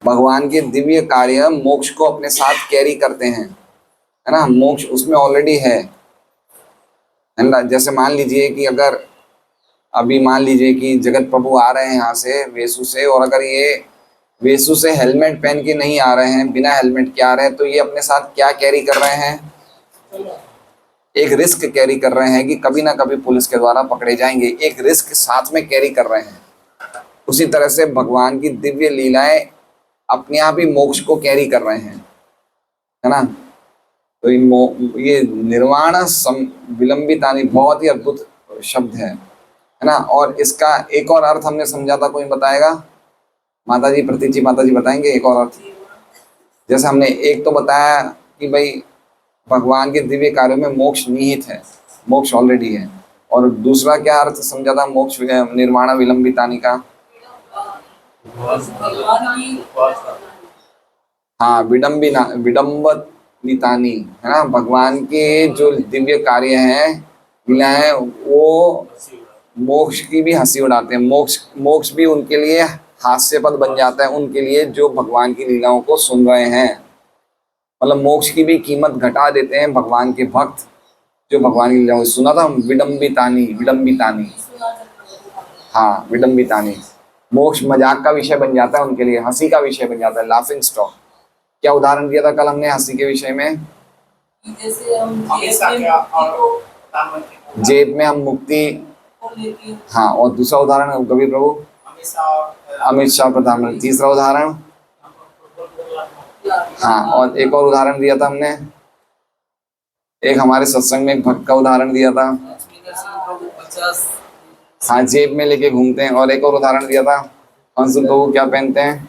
भगवान के दिव्य कार्य मोक्ष को अपने साथ कैरी करते हैं, है ना। मोक्ष उसमें ऑलरेडी है ना। जैसे मान लीजिए कि अगर अभी मान लीजिए कि जगत प्रभु आ रहे हैं यहाँ से वेसु से, और अगर ये वेसु से हेलमेट पहन के नहीं आ रहे हैं, बिना हेलमेट के आ रहे हैं, तो ये अपने साथ क्या कैरी कर रहे हैं? एक रिस्क कैरी कर रहे हैं कि कभी ना कभी पुलिस के द्वारा पकड़े जाएंगे। एक रिस्क साथ में कैरी कर रहे हैं। उसी तरह से भगवान की दिव्य लीलाएं अपने आप ही मोक्ष को कैरी कर रहे हैं, है ना। तो ये निर्वाण विलंबितानि बहुत ही अद्भुत शब्द है ना। और इसका एक और अर्थ हमने समझा था, कोई बताएगा? माता जी, प्रतीची माता जी बताएंगे एक और अर्थ। जैसे हमने एक तो बताया कि भाई भगवान के दिव्य कार्यों में मोक्ष निहित है, मोक्ष ऑलरेडी है। और दूसरा क्या अर्थ समझा था मोक्ष निर्वाण विलंबितानि का? हाँ, विडम्बितानि, है ना। भगवान के जो दिव्य कार्य हैं, लीला है, वो मोक्ष की भी हंसी उड़ाते हैं। मोक्ष भी उनके लिए हास्यपद बन जाता है, उनके लिए जो भगवान की लीलाओं को सुन रहे हैं। मतलब मोक्ष की भी कीमत घटा देते हैं भगवान के भक्त जो भगवान की लीलाओं को सुना था। विडम्बितानि, हाँ विडम्बितानि। मोक्ष मजाक का विषय बन जाता है उनके लिए, हंसी का विषय बन जाता है, लाफिंग स्टॉक। क्या उदाहरण दिया था कल हमने हंसी के विषय में? जैसे हम जेब में हम मुक्ति, हाँ। और दूसरा उदाहरण कबीर प्रभु? अमित शाह प्रधानमंत्री। तीसरा उदाहरण, हाँ। और एक और उदाहरण दिया था हमने, एक हमारे सत्संग में एक भक्त का उदाहरण दिया था, हाँ, जेब में लेके घूमते हैं। और एक और उदाहरण दिया था, हंस प्रभु क्या पहनते हैं?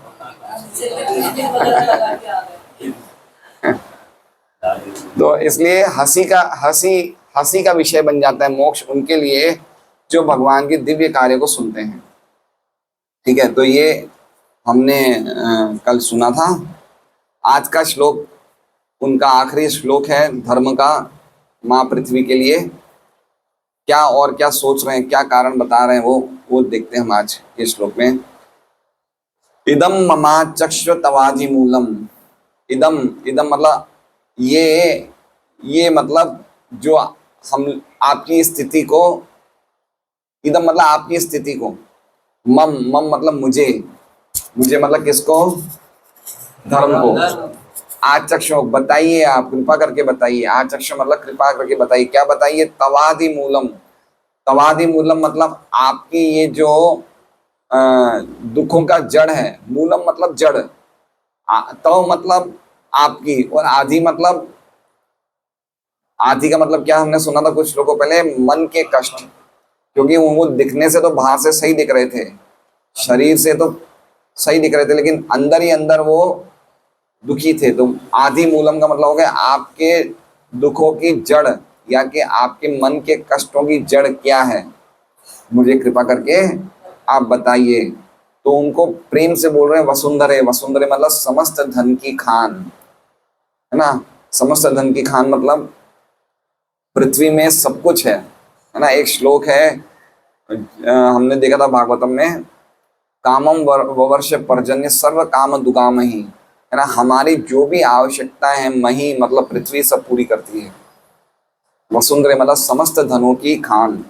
तो इसलिए हंसी का विषय बन जाता है मोक्ष उनके लिए जो भगवान के दिव्य कार्य को सुनते हैं। ठीक है, तो ये हमने कल सुना था। आज का श्लोक उनका आखिरी श्लोक है धर्म का, माँ पृथ्वी के लिए क्या और क्या सोच रहे हैं, क्या कारण बता रहे हैं, वो देखते हैं हम आज के श्लोक में। इदम ममा चक्ष्व तवाधि मूलम। इदम मतलब ये मतलब जो हम आपकी स्थिति को, इदम मतलब आपकी स्थिति को, मम मतलब मुझे मतलब किसको? धर्म को। आचक्षु बताइए, आप कृपा करके बताइए। आचक्षु मतलब कृपा करके बताइए। क्या बताइए? तवादि मूलम। तवादि मूलम मतलब आपकी ये जो दुखों का जड़ है। मूलम मतलब जड़, तव मतलब आपकी, और आदि मतलब, आदि का मतलब क्या हमने सुना था कुछ लोगों पहले? मन के कष्ट। क्योंकि वो दिखने से तो बाहर से सही दिख रहे थे, शरीर से तो सही दिख रहे थे, लेकिन अंदर ही अंदर वो दुखी थे। तो आदि मूलम का मतलब हो गया आपके दुखों की जड़, या कि आपके मन के कष्टों की जड़ क्या है, मुझे कृपा करके आप बताइए। तो उनको प्रेम से बोल रहे हैं वसुंधरे। वसुंधरे मतलब समस्त धन की खान, है ना। समस्त धन की खान मतलब पृथ्वी में सब कुछ है ना। एक श्लोक है, हमने देखा था भागवतम में, कामम ववर्ष पर्जन्य सर्व काम दुकाम ही, है ना। हमारी जो भी आवश्यकता है मही मतलब पृथ्वी सब पूरी करती है। वसुंधरे मतलब समस्त धनों की खान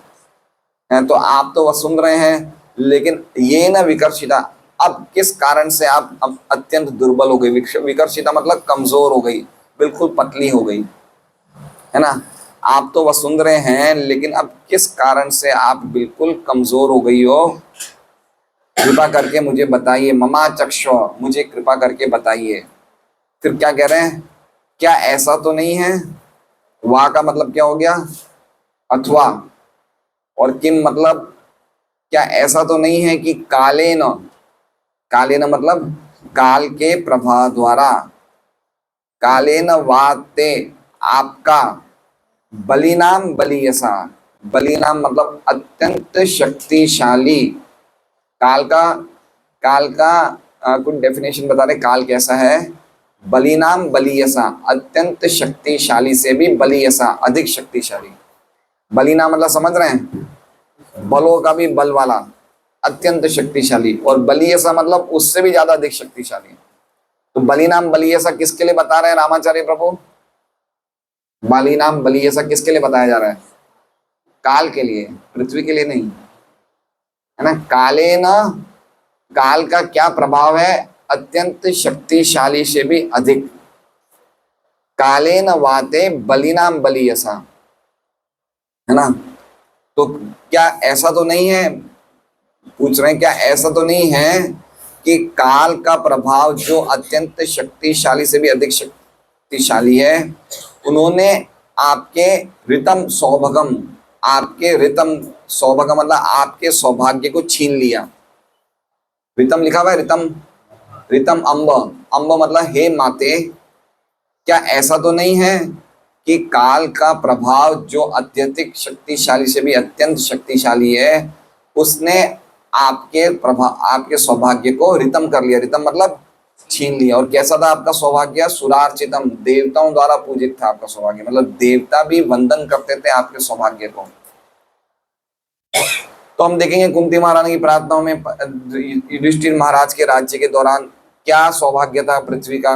है। तो आप तो वसुंधरे हैं, लेकिन ये न विकर्षिता। अब किस कारण से आप अब अत्यंत दुर्बल हो गई? विकर्षिता मतलब कमजोर हो गई, बिल्कुल पतली हो गई, है ना। आप तो वसुंधरे हैं, लेकिन अब किस कारण से आप बिल्कुल कमजोर हो गई हो? कृपा करके मुझे बताइए। ममा चक्षु, मुझे कृपा करके बताइए। फिर क्या कह रहे हैं? क्या ऐसा तो नहीं है? वाह का मतलब क्या हो गया? अथवा। और किम मतलब क्या ऐसा तो नहीं है कि कालेन, कालेन मतलब काल के प्रभाव द्वारा, कालेन वाते आपका, बलिनाम बलियसा। बलिनाम मतलब अत्यंत शक्तिशाली। काल का कुछ डेफिनेशन बता रहे काल कैसा है। बलिनाम बलियसा, अत्यंत शक्तिशाली से भी बलियसा, अधिक शक्तिशाली। बलिनाम मतलब समझ रहे हैं, बलों का भी बल वाला, अत्यंत शक्तिशाली। और बलियसा मतलब उससे भी ज्यादा अधिक शक्तिशाली। तो बलि नाम बलि ऐसा किसके लिए बता रहे हैं रामाचार्य प्रभु? बलि नाम बलि ऐसा किसके लिए बताया जा रहा है? काल के लिए, पृथ्वी के लिए नहीं, है ना। काले न, काल का क्या प्रभाव है? अत्यंत शक्तिशाली से भी अधिक। काले न वाते बलिनाम बलि ऐसा, है ना। तो क्या ऐसा तो नहीं है, पूछ रहे हैं क्या ऐसा तो नहीं है कि काल का प्रभाव जो अत्यंत शक्तिशाली से भी अधिक शक्तिशाली है, उन्होंने आपके रितम सौभगम, आपके रितम सौभगम मतलब आपके सौभाग्य को छीन लिया। रितम लिखा हुआ है, रितम, रितम अम्ब, अम्ब मतलब हे माते। क्या ऐसा तो नहीं है कि काल का प्रभाव जो अत्यधिक शक्तिशाली से भी अत्यंत शक्तिशाली है, उसने आपके प्रभाव, आपके सौभाग्य को रितम कर लिया। रितम मतलब छीन लिया। और कैसा था आपका सौभाग्य? सुरार्चितम, देवताओं द्वारा पूजित था आपका सौभाग्य, मतलब देवता भी वंदन करते थे आपके सौभाग्य को। तो हम देखेंगे कुंती महारानी की प्रार्थनाओं में युधिष्ठिर महाराज के राज्य के दौरान क्या सौभाग्य था पृथ्वी का,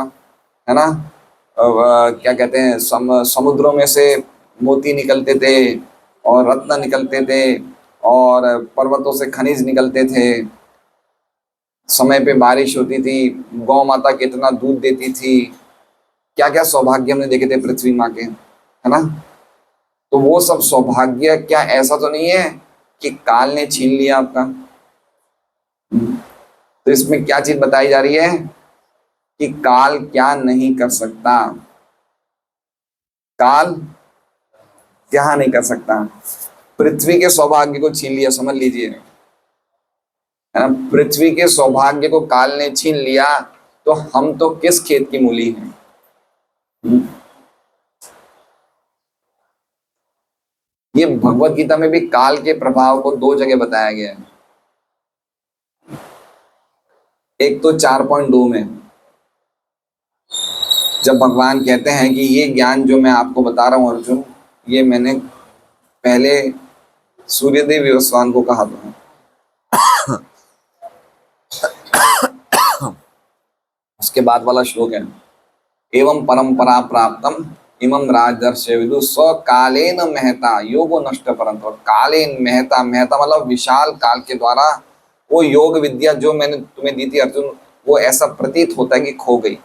है ना। क्या कहते हैं, समुद्रों में से मोती निकलते थे और रत्न निकलते थे और पर्वतों से खनिज निकलते थे, समय पे बारिश होती थी, गौ माता कितना दूध देती थी, क्या क्या सौभाग्य हमने देखे थे पृथ्वी माँ के, है ना। तो वो सब सौभाग्य क्या ऐसा तो नहीं है कि काल ने छीन लिया आपका? तो इसमें क्या चीज बताई जा रही है कि काल क्या नहीं कर सकता? काल क्या नहीं कर सकता? पृथ्वी के सौभाग्य को छीन लिया, समझ लीजिए, है ना। पृथ्वी के सौभाग्य को काल ने छीन लिया, तो हम तो किस खेत की मूली हैं? ये भगवत गीता में भी काल के प्रभाव को दो जगह बताया गया है। एक तो 4.2 में, जब भगवान कहते हैं कि ये ज्ञान जो मैं आपको बता रहा हूं अर्जुन, ये मैंने पहले सूर्यदेव विवस्वान को कहा था। उसके बाद वाला श्लोक है, एवं परंपरा प्राप्तम इमं राजर्षि विदु स्व कालेन महता योगो नष्ट परंतु। कालेन महता, महता मतलब विशाल काल के द्वारा वो योग विद्या जो मैंने तुम्हें दी थी अर्जुन, वो ऐसा प्रतीत होता है कि खो गई।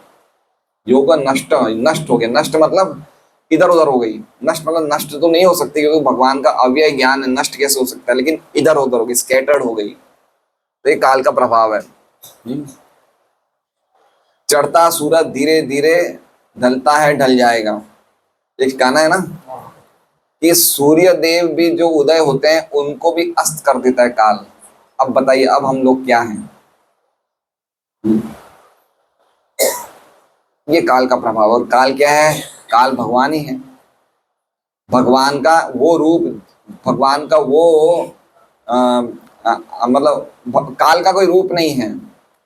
योग नष्ट, नष्ट हो गया। नष्ट मतलब इधर उधर हो गई। नष्ट मतलब नष्ट तो नहीं हो सकती क्योंकि भगवान का अव्यय ज्ञान है, नष्ट कैसे हो सकता है, लेकिन इधर उधर हो गई, स्कैटर्ड हो गई। तो ये काल का प्रभाव है। चढ़ता सूरज धीरे धीरे ढलता है ढल जाएगा, एक गाना है ना कि सूर्य देव भी जो उदय होते हैं उनको भी अस्त कर देता है काल। अब बताइए अब हम लोग क्या हैं? ये काल का प्रभाव। और काल क्या है? काल भगवान ही है। भगवान का वो रूप, भगवान का वो मतलब काल का कोई रूप नहीं है,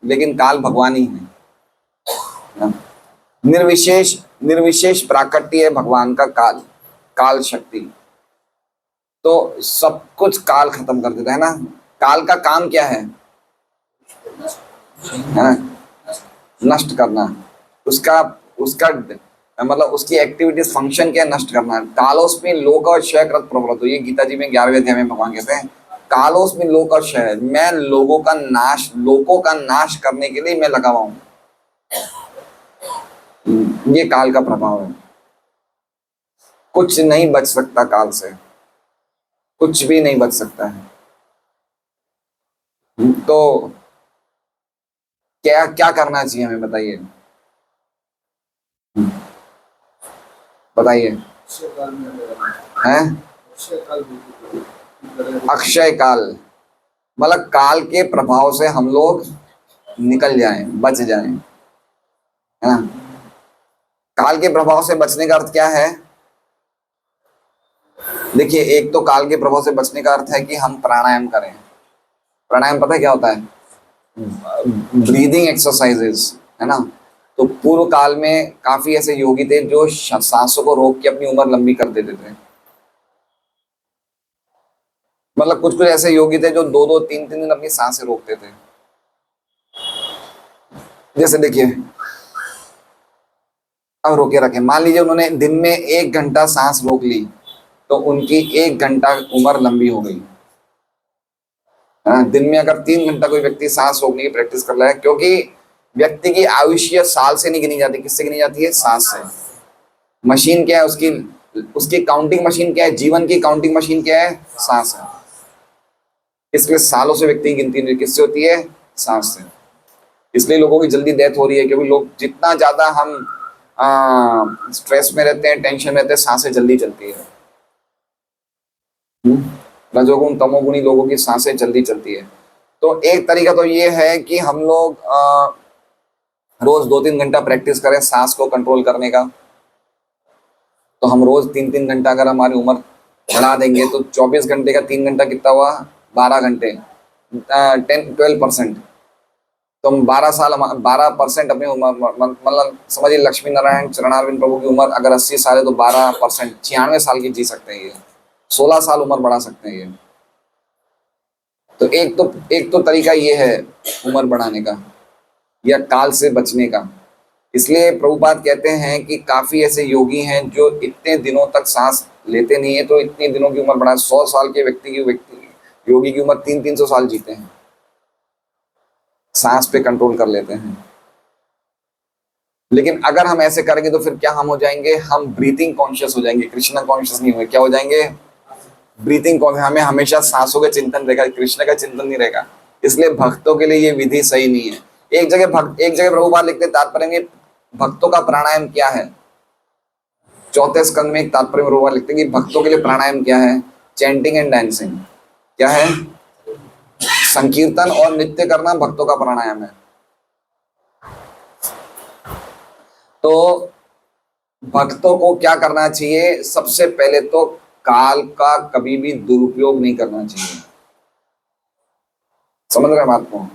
लेकिन काल भगवान ही है। निर्विशेष, निर्विशेष प्राकट्य है भगवान का काल, काल शक्ति। तो सब कुछ काल खत्म कर देता है ना। काल का काम क्या है ना? नष्ट करना। उसका उसका मतलब उसकी एक्टिविटीज फंक्शन क्या है? नष्ट करना। कालोस्मि लोक और क्षय कृत प्रवृत्तो, ये गीता जी में 11वें अध्याय में भगवान कहते हैं कालोस्मि लोक और क्षय, मैं लोगों का नाश, लोगों का नाश करने के लिए मैं लगा हुआ हूं। ये काल का प्रभाव है। कुछ नहीं बच सकता काल से, कुछ भी नहीं बच सकता है। तो क्या क्या करना चाहिए हमें, बताइए बताइए। हैं? अक्षय काल मतलब काल के प्रभाव से हम लोग निकल जाएं, बच जाएं, है ना। काल के प्रभाव से बचने का अर्थ क्या है? देखिए, एक तो काल के प्रभाव से बचने का अर्थ है कि हम प्राणायाम करें। प्राणायाम पता है क्या होता है? ब्रीदिंग एक्सरसाइजेस, है ना। तो पूर्व काल में काफी ऐसे योगी थे जो सांसों को रोक के अपनी उम्र लंबी कर देते थे। मतलब कुछ कुछ ऐसे योगी थे जो 2-2 3-3 दिन अपनी सांसें रोकते थे। जैसे देखिए, अब रोके रखें, मान लीजिए उन्होंने दिन में 1 घंटा सांस रोक ली तो उनकी 1 घंटा उम्र लंबी हो गई। दिन में अगर 3 घंटा कोई व्यक्ति सांस रोकने की प्रैक्टिस कर रहा है, क्योंकि व्यक्ति की आयुष्य साल से नहीं गिनी जाती, किससे गिनी जाती है? सांस से। मशीन क्या है उसकी? उसकी काउंटिंग मशीन क्या है? जीवन की काउंटिंग मशीन क्या है? सांस है। इसलिए सालों से व्यक्ति की गिनती नहीं, किससे होती है? सांस से। इसलिए लोगों की जल्दी डेथ हो रही है, क्योंकि लोग जितना ज्यादा हम स्ट्रेस में रहते हैं, टेंशन में रहते हैं, सांसें जल्दी चलती है। रजोगुण तमोगुणी लोगों की सांसें जल्दी चलती है। तो एक तरीका तो ये है कि हम लोग रोज 2-3 घंटा प्रैक्टिस करें सांस को कंट्रोल करने का। तो हम रोज 3-3 घंटा अगर हमारी उम्र बढ़ा देंगे तो 24 घंटे का 3 घंटा कितना हुआ? 12 घंटे, 10-12%। तो हम 12% अपनी उम्र, मतलब समझिए लक्ष्मी नारायण चरणारविंद प्रभु की उम्र अगर 80 साल है तो 12% 96 साल की जी सकते हैं ये, 16 साल उम्र बढ़ा सकते हैं ये। तो एक तो तरीका ये है उम्र बढ़ाने का या काल से बचने का। इसलिए प्रभुपाद कहते हैं कि काफी ऐसे योगी हैं जो इतने दिनों तक सांस लेते नहीं है, तो इतने दिनों की उम्र बढ़ा, 100 साल के व्यक्ति योगी की उम्र 300-300 साल जीते हैं, सांस पे कंट्रोल कर लेते हैं। लेकिन अगर हम ऐसे करेंगे तो फिर क्या हम हो जाएंगे? हम ब्रीथिंग कॉन्शियस हो जाएंगे, कृष्णा कॉन्शियस नहीं होंगे। क्या हो जाएंगे? Breathing conscious. हमें हमेशा सांसों का चिंतन रहेगा, कृष्ण का चिंतन नहीं रहेगा। इसलिए भक्तों के लिए ये विधि सही नहीं है। एक जगह प्रभुपाद लिखते तात्पर्य में भक्तों का प्राणायाम क्या है। 4थे स्कंद में एक तात्पर्य में प्रभुपाद लिखते हैं कि भक्तों के लिए प्राणायाम क्या है? Chanting and dancing. क्या है? संकीर्तन और नृत्य करना भक्तों का प्राणायाम है। तो भक्तों को क्या करना चाहिए? सबसे पहले तो काल का कभी भी दुरुपयोग नहीं करना चाहिए। समझ रहे बात को?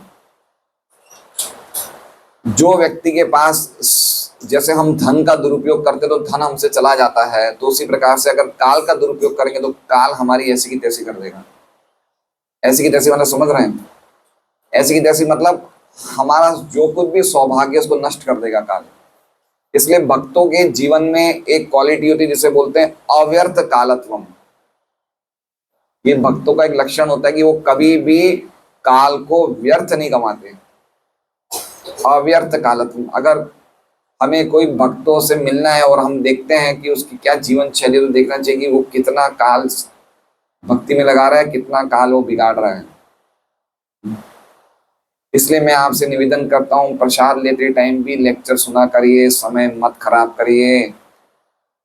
जो व्यक्ति के पास, जैसे हम धन का दुरुपयोग करते तो धन हमसे चला जाता है, तो उसी प्रकार से अगर काल का दुरुपयोग करेंगे तो काल हमारी ऐसी की तैसी कर देगा। ऐसी की तैसी मतलब समझ रहे हैं? ऐसी की तैसी मतलब हमारा जो कुछ भी सौभाग्य उसको नष्ट कर देगा काल। इसलिए भक्तों के जीवन में एक क्वालिटी होती है जिसे बोलते हैं अव्यर्थ कालत्वम। ये भक्तों का एक लक्षण होता है कि वो कभी भी काल को व्यर्थ नहीं गंवाते। अव्यर्थ कालत्वम। अगर हमें कोई भक्तों से मिलना है और हम देखते हैं कि उसकी क्या जीवन शैली, तो देखना चाहिए कि वो कितना काल भक्ति में लगा रहा है, कितना काल वो बिगाड़ रहा है। इसलिए मैं आपसे निवेदन करता हूँ, प्रसाद लेते टाइम भी लेक्चर सुना करिए, समय मत खराब करिए।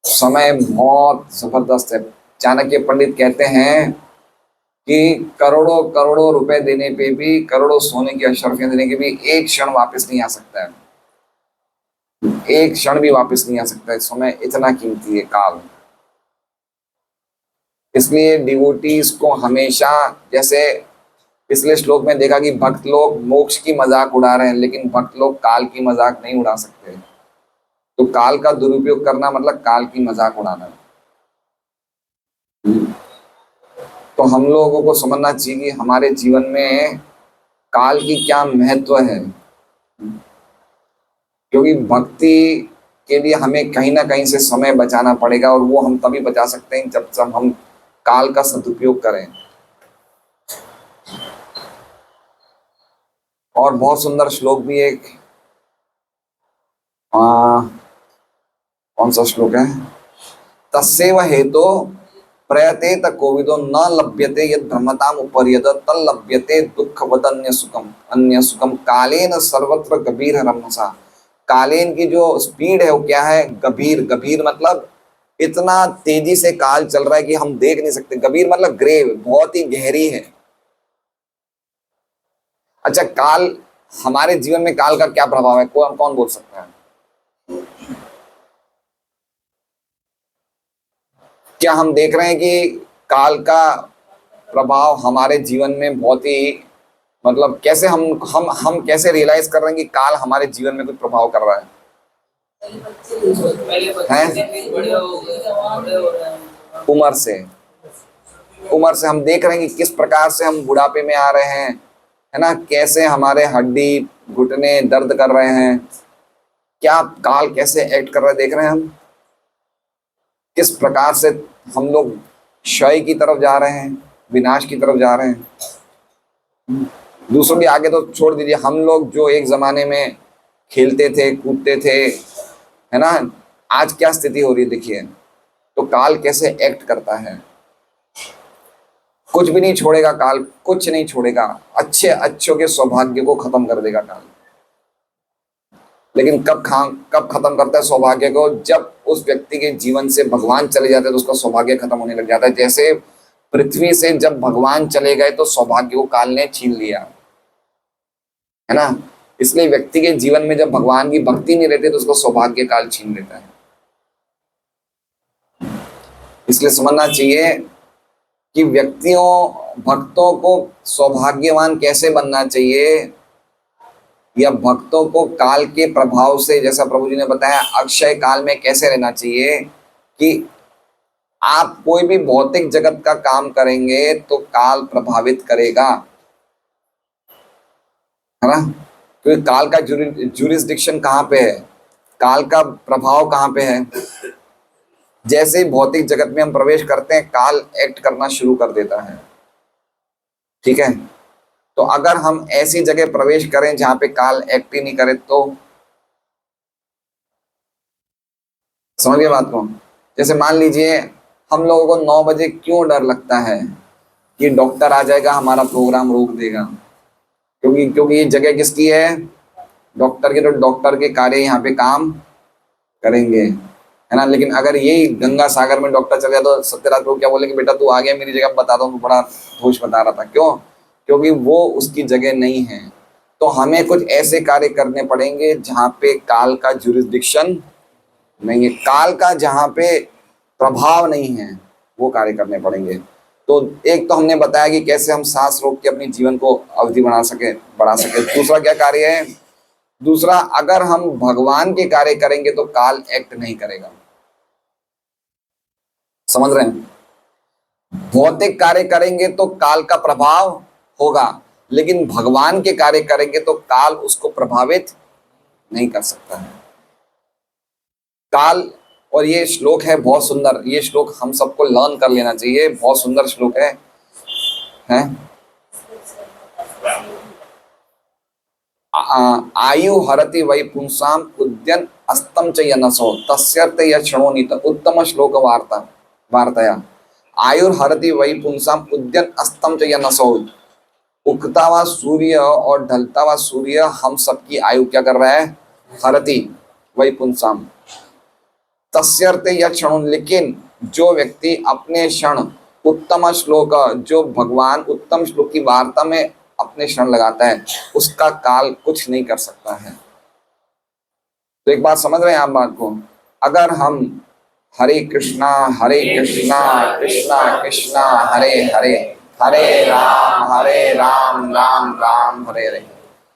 समय बहुत जबरदस्त है। चाणक्य पंडित कहते हैं कि करोड़ों करोड़ों रुपए देने पे भी, करोड़ों सोने की अशर्फियां देने के भी एक क्षण वापस नहीं आ सकता है। एक क्षण भी वापस नहीं आ सकता है। समय इतना कीमती है काल। इसलिए डिवोटीज को हमेशा, जैसे पिछले श्लोक में देखा कि भक्त लोग मोक्ष की मजाक उड़ा रहे हैं, लेकिन भक्त लोग काल की मजाक नहीं उड़ा सकते। तो काल का दुरुपयोग करना मतलब काल की मजाक उड़ाना। तो हम लोगों को समझना चाहिए कि हमारे जीवन में काल की क्या महत्व है, क्योंकि भक्ति के लिए हमें कहीं ना कहीं से समय बचाना पड़ेगा, और वो हम तभी बचा सकते हैं जब हम काल का सदुपयोग करें। और बहुत सुंदर श्लोक भी एक, कौन सा श्लोक है? तस्सेव हेतो प्रयतेत कोविदो न लभ्यते यद ब्रह्मताम उपर्यद तल लभ्यते दुख वदन्य सुखम अन्य सुखम कालेन सर्वत्र गभीर रमसा। कालेन की जो स्पीड है वो क्या है? गभीर। गभीर मतलब इतना तेजी से काल चल रहा है कि हम देख नहीं सकते। गभीर मतलब ग्रेव, बहुत ही गहरी है। अच्छा, काल, हमारे जीवन में काल का क्या प्रभाव है? कौन बोल सकता है? क्या हम देख रहे हैं कि काल का प्रभाव हमारे जीवन में बहुत ही, मतलब कैसे हम कैसे रियलाइज कर रहे हैं कि काल हमारे जीवन में कुछ प्रभाव कर रहा है? उम्र से हम देख रहे हैं कि किस प्रकार से हम बुढ़ापे में आ रहे हैं, है ना? कैसे हमारे हड्डी घुटने दर्द कर रहे हैं, क्या काल कैसे एक्ट कर रहा है देख रहे हैं हम, किस प्रकार से हम लोग क्षय की तरफ जा रहे हैं, विनाश की तरफ जा रहे हैं। दूसरों के आगे तो छोड़ दीजिए, हम लोग जो एक जमाने में खेलते थे कूदते थे, है ना, आज क्या स्थिति हो रही है देखिए। तो काल कैसे एक्ट करता है, कुछ भी नहीं छोड़ेगा काल, कुछ नहीं छोड़ेगा, अच्छे अच्छों के सौभाग्य को खत्म कर देगा काल। लेकिन कब खत्म करता है सौभाग्य को, जब उस व्यक्ति के जीवन से भगवान चले जाते हैं तो उसका सौभाग्य खत्म होने लग जाता है। जैसे पृथ्वी से जब भगवान चले गए तो सौभाग्य को काल ने छीन लिया, है ना। इसलिए व्यक्ति के जीवन में जब भगवान की भक्ति नहीं रहती तो उसको सौभाग्य काल छीन लेता है। इसलिए समझना चाहिए कि व्यक्तियों भक्तों को सौभाग्यवान कैसे बनना चाहिए, या भक्तों को काल के प्रभाव से, जैसा प्रभु जी ने बताया, अक्षय काल में कैसे रहना चाहिए। कि आप कोई भी भौतिक जगत का काम करेंगे तो काल प्रभावित करेगा, है ना। क्योंकि काल का जुरिस्डिक्शन कहाँ पे है, काल का प्रभाव कहाँ पे है। जैसे ही भौतिक जगत में हम प्रवेश करते हैं काल एक्ट करना शुरू कर देता है, ठीक है। तो अगर हम ऐसी जगह प्रवेश करें जहां पे काल एक्ट ही नहीं करे तो, समझिए बात को। जैसे मान लीजिए हम लोगों को 9 बजे क्यों डर लगता है कि डॉक्टर आ जाएगा हमारा प्रोग्राम रोक देगा, क्योंकि ये जगह किसकी है, डॉक्टर के। तो डॉक्टर के कार्य यहाँ पे काम करेंगे, है ना। लेकिन अगर यही गंगा सागर में डॉक्टर चल गया तो सत्यराज प्रभु क्या बोले कि बेटा तू आ गया मेरी जगह, बता दो, बड़ा होश बता रहा था। क्यों? क्योंकि वो उसकी जगह नहीं है। तो हमें कुछ ऐसे कार्य करने पड़ेंगे जहां पे काल का जुरिस्डिक्शन नहीं है, काल का जहां पे प्रभाव नहीं है, वो कार्य करने पड़ेंगे। तो एक तो हमने बताया कि कैसे हम सांस रोक के अपने जीवन को अवधि बढ़ा सके। दूसरा क्या कार्य है, दूसरा अगर हम भगवान के कार्य करेंगे तो काल एक्ट नहीं करेगा। समझ रहे हैं? भौतिक कार्य करेंगे तो काल का प्रभाव होगा, लेकिन भगवान के कार्य करेंगे तो काल उसको प्रभावित नहीं कर सकता है। काल, और ये श्लोक है बहुत सुंदर, ये श्लोक हम सबको लर्न कर लेना चाहिए, बहुत सुंदर श्लोक है? आयु हरति वै पुंसाम उद्यन अस्तम च यनसो तस्यर्थ यक्षणोनित उत्तम श्लोक वार्तया। आयुर हरति वै पुंसाम उद्यन अस्तम च यनसो। उगता हुआ सूर्य और ढलता हुआ सूर्य हम सबकी आयु क्या कर रहा है, हरति वै पुंसाम तस्यर्थ यक्षणोन। लेकिन जो व्यक्ति अपने क्षण उत्तम श्लोक, जो भगवान उत्तम श्लोक की वार्ता में अपने क्षण लगाता है, उसका काल कुछ नहीं कर सकता है। तो एक बात समझ रहे हैं आप बात को? अगर हम हरे कृष्णा कृष्णा कृष्णा हरे हरे, हरे राम राम राम हरे हरे,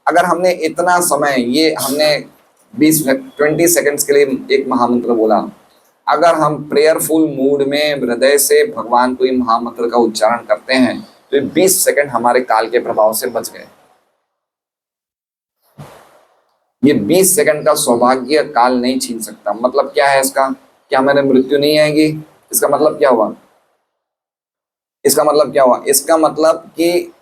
अगर हमने इतना समय, ये हमने 20 सेकंड्स के लिए एक महामंत्र बोला, अगर हम प्रेयरफुल मूड में हृदय से भगवान को महामंत्र का उच्चारण करते हैं तो 20 सेकंड हमारे काल के प्रभाव से बच गए। ये 20 सेकंड का सौभाग्य काल नहीं छीन सकता। मतलब क्या है इसका? क्या हमारे मृत्यु नहीं आएगी? इसका मतलब क्या हुआ? इसका मतलब क्या हुआ? इसका मतलब कि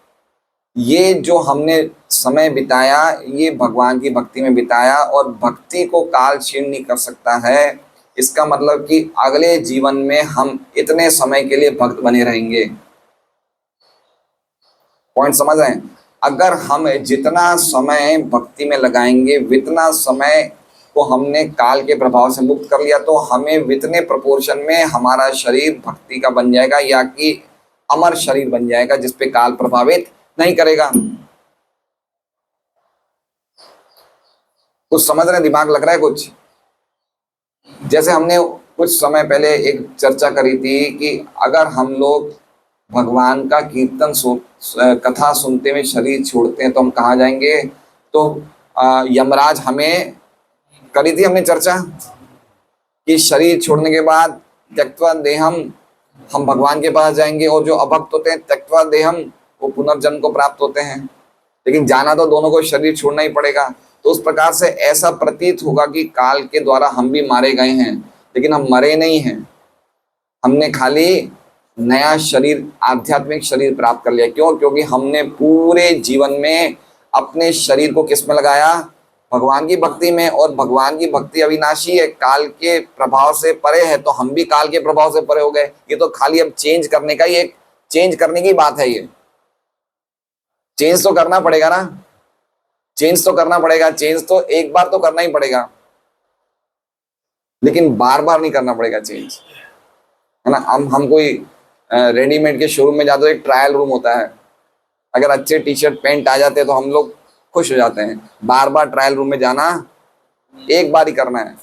ये जो हमने समय बिताया, ये भगवान की भक्ति में बिताया, और भक्ति को काल छीन नहीं कर सकता है। इसका मतलब कि अगले जीवन में हम इतने समय के लिए भक्त बने रहेंगे। पॉइंट समझ रहे हैं? अगर हम जितना समय भक्ति में लगाएंगे, वितना समय को हमने काल के प्रभाव से मुक्त कर लिया, तो हमें वितने प्रोपोर्शन में हमारा शरीर भक्ति का बन जाएगा, या कि अमर शरीर बन जाएगा जिसपे काल प्रभावित नहीं करेगा। कुछ समझ रहे? दिमाग लग रहा है कुछ? जैसे हमने कुछ समय पहले एक चर्चा करी थी कि अगर हम लोग भगवान का कीर्तन कथा सुनते हुए शरीर छोड़ते हैं तो हम कहाँ जाएंगे? तो यमराज हमें, करी थी हमने चर्चा कि शरीर छोड़ने के बाद त्यक्त्वा देहम हम भगवान के पास जाएंगे, और जो अभक्त होते हैं त्यक्त्वा देहम वो पुनर्जन्म को प्राप्त होते हैं। लेकिन जाना तो दोनों को शरीर छोड़ना ही पड़ेगा। तो उस प्रकार से ऐसा प्रतीत होगा कि काल के द्वारा हम भी मारे गए हैं, लेकिन हम मरे नहीं हैं। हमने खाली नया शरीर, आध्यात्मिक शरीर प्राप्त कर लिया। क्यों? क्योंकि हमने पूरे जीवन में अपने शरीर को किस में लगाया? भगवान की भक्ति में। और भगवान की भक्ति अविनाशी है, काल के प्रभाव से परे है, तो हम भी काल के प्रभाव से परे हो गए। ये तो खाली अब चेंज करने का ही एक चेंज करने की बात है। ये चेंज तो करना पड़ेगा ना, चेंज तो करना पड़ेगा, चेंज तो एक बार तो करना ही पड़ेगा, लेकिन बार बार नहीं करना पड़ेगा चेंज, है ना। हम कोई रेडीमेड के शोरूम में जाते तो एक ट्रायल रूम होता है, अगर अच्छे टी शर्ट पैंट आ जाते हैं तो हम लोग खुश हो जाते हैं। बार बार ट्रायल रूम में जाना एक बार ही करना है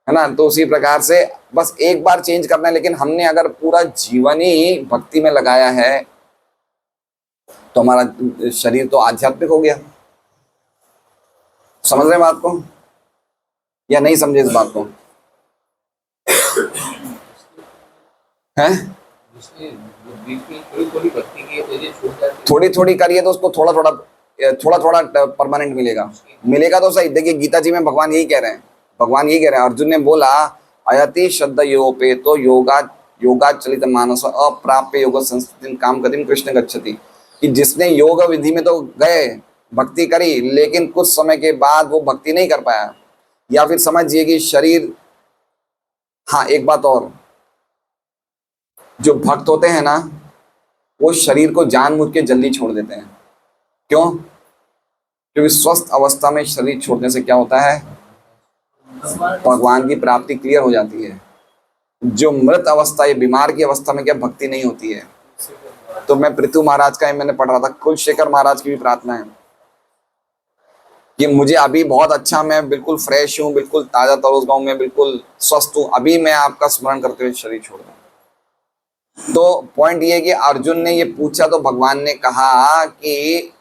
ना। तो उसी प्रकार से बस एक बार चेंज करना है, लेकिन हमने अगर पूरा जीवन ही भक्ति में लगाया है तो हमारा शरीर तो आध्यात्मिक हो गया। समझ रहे हैं बात को या नहीं समझे इस बात को? हैं? थोड़ी थोड़ी करिए तो उसको थोड़ा थोड़ा परमानेंट मिलेगा तो सही। देखिए गीता जी में भगवान यही कह रहे हैं, अर्जुन ने बोला अयति श्रद्धा योपे तो योगा चलित मानस अप्राप्य योग संस्कृति काम गतिम कृष्ण गच्छति, कि जिसने योग विधि में तो गए, भक्ति करी, लेकिन कुछ समय के बाद वो भक्ति नहीं कर पाया, या फिर समझिए कि शरीर। हाँ, एक बात और, जो भक्त होते हैं ना वो शरीर को जानबूझ के जल्दी छोड़ देते हैं। क्यों? क्योंकि स्वस्थ अवस्था में शरीर छोड़ने से क्या होता है? भगवान की प्राप्ति क्लियर हो जाती है। जो मृत अवस्था या बीमार की अवस्था में क्या भक्ति नहीं होती है। तो मैं पृथु महाराज का मैंने पढ़ रहा था, कुलशेखर महाराज की भी प्रार्थना है कि मुझे अभी बहुत अच्छा, मैं बिल्कुल फ्रेश हूँ, बिल्कुल ताजा तरोताजा हूँ, मैं बिल्कुल स्वस्थ हूँ, अभी मैं आपका स्मरण करते हुए शरीर छोड़ दूं। तो पॉइंट ये कि अर्जुन ने ये पूछा तो भगवान ने कहा कि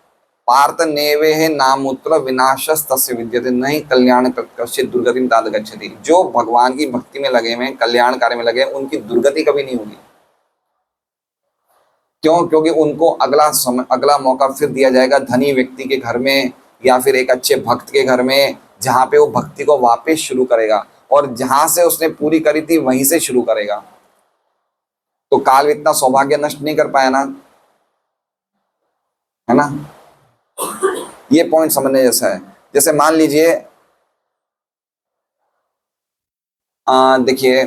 पार्थ नेवे नामुत्र विनाशस तस्य विद्यते नहीं कल्याण कश्चित दुर्गतिम तात गच्छति। जो भगवान की भक्ति में लगे हुए, कल्याण कार्य में लगे, उनकी दुर्गति कभी नहीं होगी। क्यों? क्योंकि उनको अगला मौका फिर दिया जाएगा धनी व्यक्ति के घर में या फिर एक अच्छे भक्त के घर में, जहां पे वो भक्ति को वापस शुरू करेगा और जहां से उसने पूरी करी थी वहीं से शुरू करेगा। तो काल इतना सौभाग्य नष्ट नहीं कर पाया ना, है ना। ये पॉइंट समझने जैसा है। जैसे मान लीजिए देखिए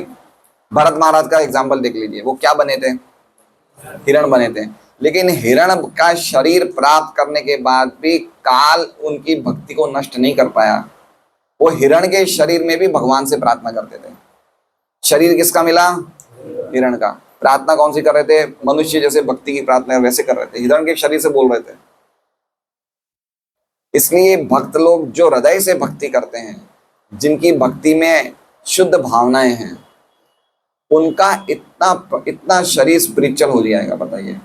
भरत महाराज का एग्जाम्पल देख लीजिए, वो क्या बने थे? हिरण बने थे। लेकिन हिरण का शरीर प्राप्त करने के बाद भी काल उनकी भक्ति को नष्ट नहीं कर पाया। वो हिरण के शरीर में भी भगवान से प्रार्थना करते थे। शरीर किसका मिला? हिरण का। प्रार्थना कौन सी कर रहे थे? मनुष्य जैसे भक्ति की प्रार्थना वैसे कर रहे थे, हिरण के शरीर से बोल रहे थे। इसलिए भक्त लोग जो हृदय से भक्ति करते हैं, जिनकी भक्ति में शुद्ध भावनाएं हैं, उनका इतना शरीर स्पिरिचुअल हो जाएगा, बताइए।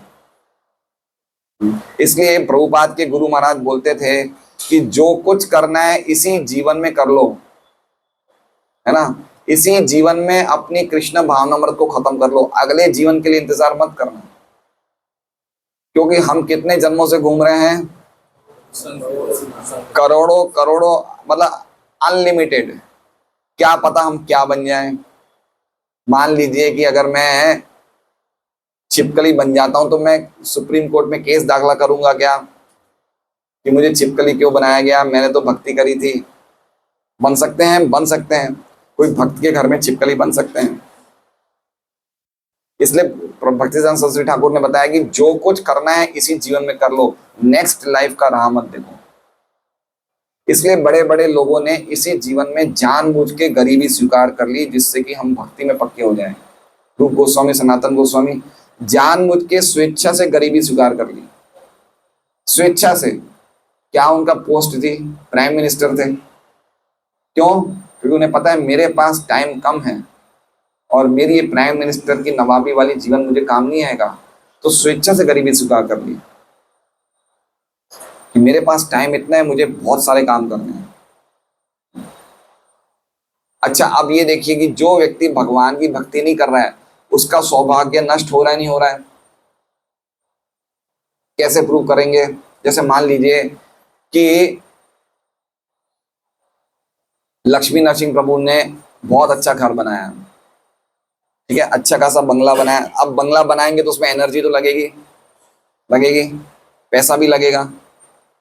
इसलिए प्रभुपाद के गुरु महाराज बोलते थे कि जो कुछ करना है इसी जीवन में कर लो, है ना। इसी जीवन में अपनी कृष्ण भावनामृत को खत्म कर लो, अगले जीवन के लिए इंतजार मत करना। क्योंकि हम कितने जन्मों से घूम रहे हैं? करोड़ों, मतलब अनलिमिटेड। क्या पता हम क्या बन जाएं। मान लीजिए कि अगर मैं छिपकली बन जाता हूं तो मैं सुप्रीम कोर्ट में केस दाखिला करूंगा क्या कि मुझे छिपकली क्यों बनाया गया, मैंने तो भक्ति करी थी। बन सकते हैं, कोई भक्त के घर में छिपकली बन सकते हैं। इसलिए भक्तिसिद्धांत सरस्वती ठाकुर ने बताया कि जो कुछ करना है इसी जीवन में कर लो, नेक्स्ट लाइफ का राह मत देखो। इसलिए बड़े बड़े लोगों ने इसी जीवन में जानबूझ के गरीबी स्वीकार कर ली, जिससे कि हम भक्ति में पक्के हो जाएं। रूप गोस्वामी, सनातन गोस्वामी जानबूझ के स्वेच्छा से गरीबी स्वीकार कर ली, स्वेच्छा से। क्या उनका पोस्ट थी? प्राइम मिनिस्टर थे। क्यों? क्योंकि उन्हें पता है मेरे पास टाइम कम है और मेरी ये प्राइम मिनिस्टर की नवाबी वाली जीवन मुझे काम नहीं आएगा, तो स्वेच्छा से गरीबी स्वीकार कर ली कि मेरे पास टाइम इतना है, मुझे बहुत सारे काम करने हैं। अच्छा, अब ये देखिए कि जो व्यक्ति भगवान की भक्ति नहीं कर रहा है उसका सौभाग्य नष्ट हो रहा है, नहीं हो रहा है? कैसे प्रूव करेंगे? जैसे मान लीजिए कि लक्ष्मी नरसिंह प्रभु ने बहुत अच्छा घर बनाया, ठीक है, अच्छा खासा बंगला बनाया। अब बंगला बनाएंगे तो उसमें एनर्जी तो लगेगी, लगेगी, पैसा भी लगेगा,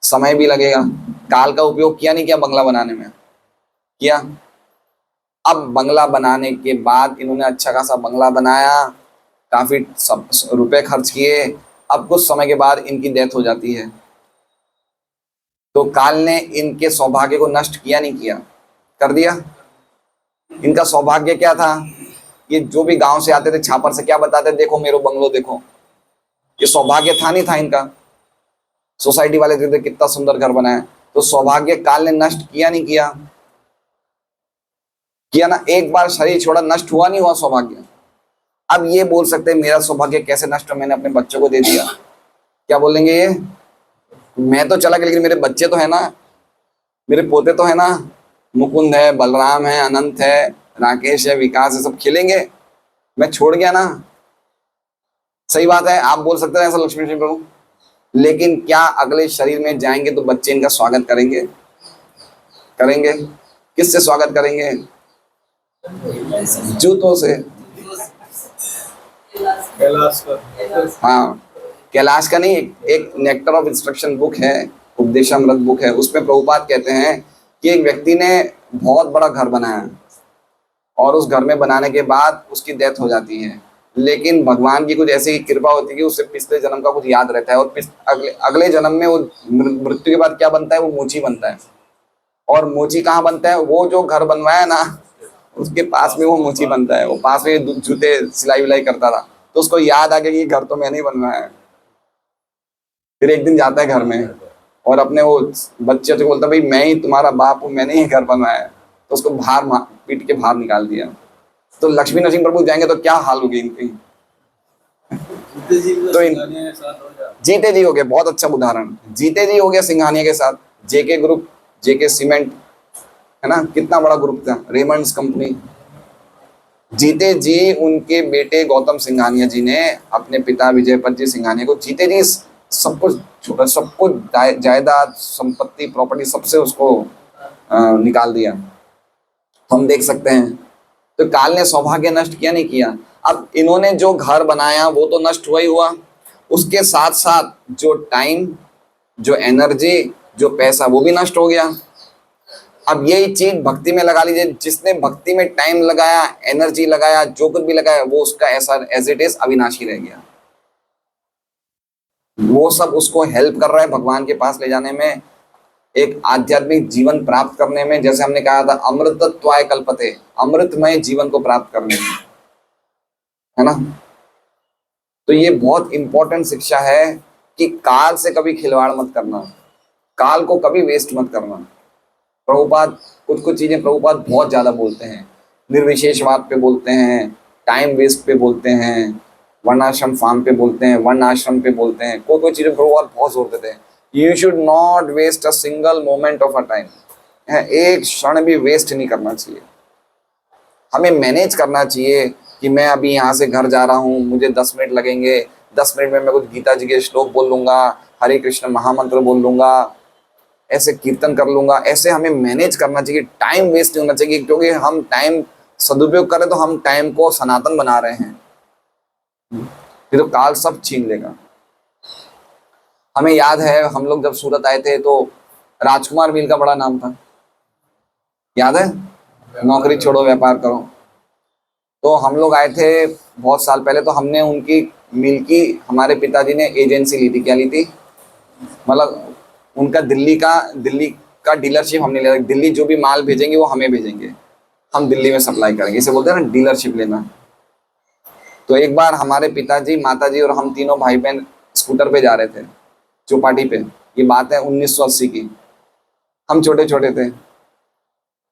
समय भी लगेगा। काल का उपयोग किया नहीं किया बंगला बनाने में? किया। अब बंगला बनाने के बाद इन्होंने अच्छा खासा बंगला बनाया, काफी सब रुपए खर्च किए। अब कुछ समय के बाद इनकी डेथ हो जाती है, तो काल ने इनके सौभाग्य को नष्ट किया नहीं किया? कर दिया। इनका सौभाग्य क्या था? ये जो भी गांव से आते थे छापर से क्या बताते, देखो मेरो बंगलो देखो। ये सौभाग्य था नहीं था इनका? सोसाइटी वाले कहते कितना सुंदर घर बनाया, तो सौभाग्य काल ने नष्ट किया नहीं किया? किया ना। एक बार शरीर छोड़ा, नष्ट हुआ नहीं हुआ सौभाग्य? अब ये बोल सकते हैं मेरा सौभाग्य कैसे नष्ट हो, मैंने अपने बच्चों को दे दिया। क्या बोलेंगे ये? मैं तो चला गया लेकिन मेरे बच्चे तो है ना, मेरे पोते तो है ना, मुकुंद है, बलराम है, अनंत है, राकेश है, विकास है, सब खेलेंगे, मैं छोड़ गया ना। सही बात है, आप बोल सकते हैं ऐसा लक्ष्मी सिंह प्रभु। लेकिन क्या अगले शरीर में जाएंगे तो बच्चे इनका स्वागत करेंगे? करेंगे। किससे स्वागत करेंगे? जूतों से। कैलाश का। हाँ, कैलाश का नहीं, एक नेक्टर ऑफ इंस्ट्रक्शन बुक है, उपदेशामृत बुक है, उसमें प्रभुपाद कहते हैं कि एक व्यक्ति ने बहुत बड़ा घर बनाया और उस घर में बनाने के बाद उसकी डेथ हो जाती है, लेकिन भगवान की कुछ ऐसी कृपा होती है कि उसे पिछले जन्म का कुछ याद रहता है, और अगले अगले जन्म में वो मृत्यु के बाद क्या बनता है? वो मोची बनता है। और मोची कहाँ बनता है? वो जो घर बनवाया ना उसके पास में वो मोची बनता है। वो पास में जूते सिलाई विलाई करता था, तो उसको याद आ गया कि घर तो मैंने ही बनवाया है। फिर एक दिन जाता है घर में और अपने वो बच्चे से बोलता, भाई मैं ही तुम्हारा बाप हूँ, मैंने ही घर बनवाया है। तो उसको बाहर पीट के बाहर निकाल दिया। तो लक्ष्मी नरसिंह प्रभु जाएंगे तो क्या हाल होगी इनकी? तो जीते जी हो गए, बहुत अच्छा उदाहरण। जीते जी हो गया सिंघानिया के साथ, जेके ग्रुप, जेके सीमेंट, है ना, कितना बड़ा ग्रुप था, रेमंड्स कंपनी। जीते जी उनके बेटे गौतम सिंघानिया जी ने अपने पिता विजयपत जी सिंघानिया को जीते जी सब कुछ जायदाद, संपत्ति, प्रॉपर्टी सबसे उसको निकाल दिया। हम देख सकते हैं। तो काल ने सौभाग्य नष्ट किया नहीं किया? अब इन्होंने जो घर बनाया वो तो नष्ट हुआ ही हुआ, उसके साथ साथ जो टाइम, जो एनर्जी, जो पैसा, वो भी नष्ट हो गया। अब यही चीज भक्ति में लगा लीजिए, जिसने भक्ति में टाइम लगाया, एनर्जी लगाया, जो कुछ भी लगाया, वो उसका ऐसा एज इट इज अविनाशी रह गया। वो सब उसको हेल्प कर रहा है भगवान के पास ले जाने में, एक आध्यात्मिक जीवन प्राप्त करने में। जैसे हमने कहा था, अमृतत्वाय कल्पते, अमृतमय जीवन को प्राप्त करने में, है ना। तो ये बहुत इंपॉर्टेंट शिक्षा है कि काल से कभी खिलवाड़ मत करना, काल को कभी वेस्ट मत करना। प्रभुपाद कुछ चीजें प्रभुपाद बहुत ज्यादा बोलते हैं, निर्विशेषवाद पे बोलते हैं, टाइम वेस्ट पे बोलते हैं, वर्णाश्रम फार्म पे बोलते हैं, वर्ण आश्रम पे बोलते हैं, कोई चीजें प्रभुपाद बहुत जोर देते हैं। You should not waste a single moment of a time, एक क्षण भी वेस्ट नहीं करना चाहिए। हमें मैनेज करना चाहिए कि मैं अभी यहाँ से घर जा रहा हूँ, मुझे 10 मिनट लगेंगे, 10 मिनट में मैं कुछ गीता जी के श्लोक बोल लूंगा, हरे कृष्ण महामंत्र बोल लूंगा, ऐसे कीर्तन कर लूंगा। ऐसे हमें मैनेज करना चाहिए, टाइम वेस्ट नहीं होना चाहिए, क्योंकि हम टाइम सदुपयोग करें तो हम टाइम को सनातन बना रहे हैं, फिर तो काल सब छीन लेगा। हमें याद है हम लोग जब सूरत आए थे तो राजकुमार मिल का बड़ा नाम था, याद है, नौकरी छोड़ो व्यापार करो। तो हम लोग आए थे बहुत साल पहले, तो हमने उनकी मिल की, हमारे पिताजी ने एजेंसी ली थी। क्या ली थी? मतलब उनका दिल्ली का डीलरशिप हमने लिया। दिल्ली जो भी माल भेजेंगे वो हमें भेजेंगे, हम दिल्ली में सप्लाई करेंगे, इसे बोलते हैं ना डीलरशिप लेना। तो एक बार हमारे पिताजी, माताजी और हम तीनों भाई बहन स्कूटर पे जा रहे थे चौपाटी पे, ये बात है 1980 की, हम छोटे छोटे थे।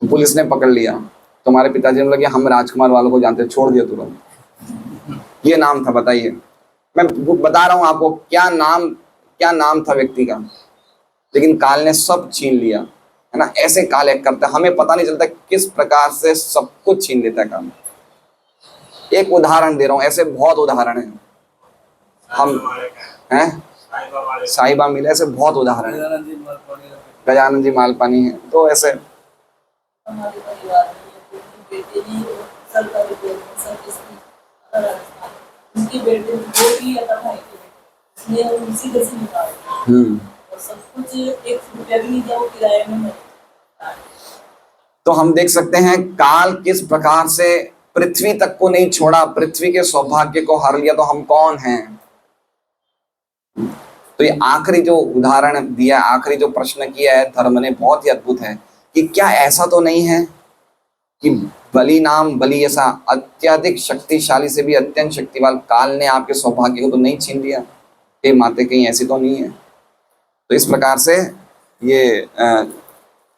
पुलिस ने पकड़ लिया, तो हमारे पिताजी ने लगे हम राजकुमार वालों को जानते, छोड़ दिया तुरंत। ये नाम था, बताइए, मैं बता रहा हूँ आपको क्या नाम था व्यक्ति का, लेकिन काल ने सब छीन लिया, है ना। ऐसे काल एक करता है, हमें पता नहीं चलता किस प्रकार से सब कुछ छीन लेता है काल। एक उदाहरण दे रहा हूँ, ऐसे बहुत उदाहरण हैं। हम हैं साई बाबा मिले, ऐसे बहुत उदाहरण है, गजानंद जी मालपानी है। तो ऐसे हमारे परिवार में या कोई बेटे ने सरकारी बोर्ड में सर्विस की राजस्थान, उनके बेटे दो भी या भाई के बेटे इसलिए हम उसी घर से निकाले और सब कुछ 1 रुपया भी नहीं दिया, वो किराए में मरे। तो हम देख सकते हैं काल किस प्रकार से पृथ्वी तक को नहीं छोड़ा, पृथ्वी के सौभाग्य को हर लिया। तो हम कौन हैं? तो ये आखिरी जो उदाहरण दिया, आखिरी जो प्रश्न किया है धर्म ने, बहुत ही अद्भुत है कि क्या ऐसा तो नहीं है कि बलि नाम बलि ऐसा अत्यधिक शक्तिशाली से भी अत्यंत शक्तिवान काल ने आपके सौभाग्य को तो नहीं छीन लिया? हे माते, कहीं ऐसी तो नहीं है? तो इस प्रकार से ये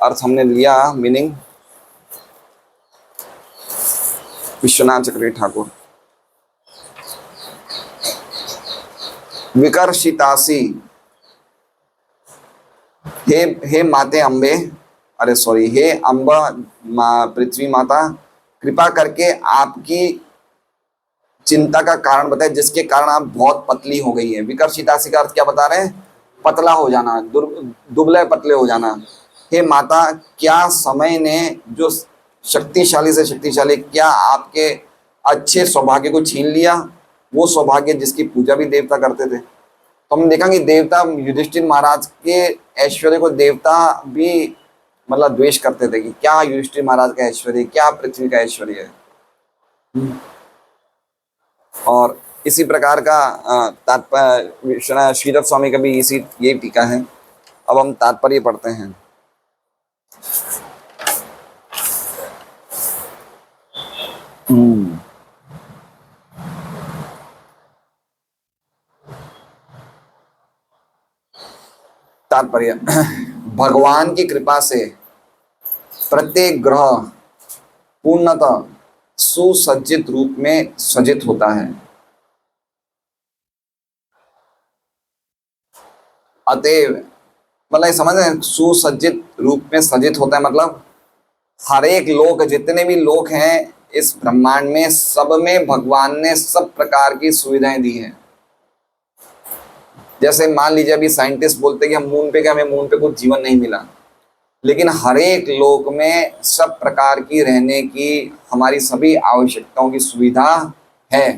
अर्थ हमने लिया, मीनिंग विश्वनाथ चक्रवर्ती ठाकुर। विकर्षितासी, हे माते अम्बे, अरे सॉरी, हे अम्बा पृथ्वी माता, कृपा करके आपकी चिंता का कारण बताए जिसके कारण आप बहुत पतली हो गई है। विकर्षितासी का अर्थ क्या बता रहे हैं? पतला हो जाना, दुबले पतले हो जाना। हे माता, क्या समय ने जो शक्तिशाली से शक्तिशाली, क्या आपके अच्छे सौभाग्य को छीन लिया? वो सौभाग्य जिसकी पूजा भी देवता करते थे। तो हम देखा कि देवता युधिष्ठिर महाराज के ऐश्वर्य को देवता भी मतलब द्वेष करते थे कि क्या युधिष्ठिर महाराज का ऐश्वर्य, क्या पृथ्वी का ऐश्वर्य है। और इसी प्रकार का तात्पर्य श्रीधर स्वामी का भी इसी ये टीका है। अब हम तात्पर्य पढ़ते हैं। तात्पर्य, भगवान की कृपा से प्रत्येक ग्रह पूर्णतः सुसज्जित रूप में सज्जित होता है। अतएव मतलब समझ रहे हैं, सुसज्जित रूप में सज्जित होता है मतलब हर एक लोक, जितने भी लोक हैं इस ब्रह्मांड में, सब में भगवान ने सब प्रकार की सुविधाएं दी हैं। जैसे मान लीजिए अभी साइंटिस्ट बोलते हैं कि हम मून पे गए, हमें मून पे कुछ जीवन नहीं मिला, लेकिन हर एक लोक में सब प्रकार की रहने की हमारी सभी आवश्यकताओं की सुविधा है।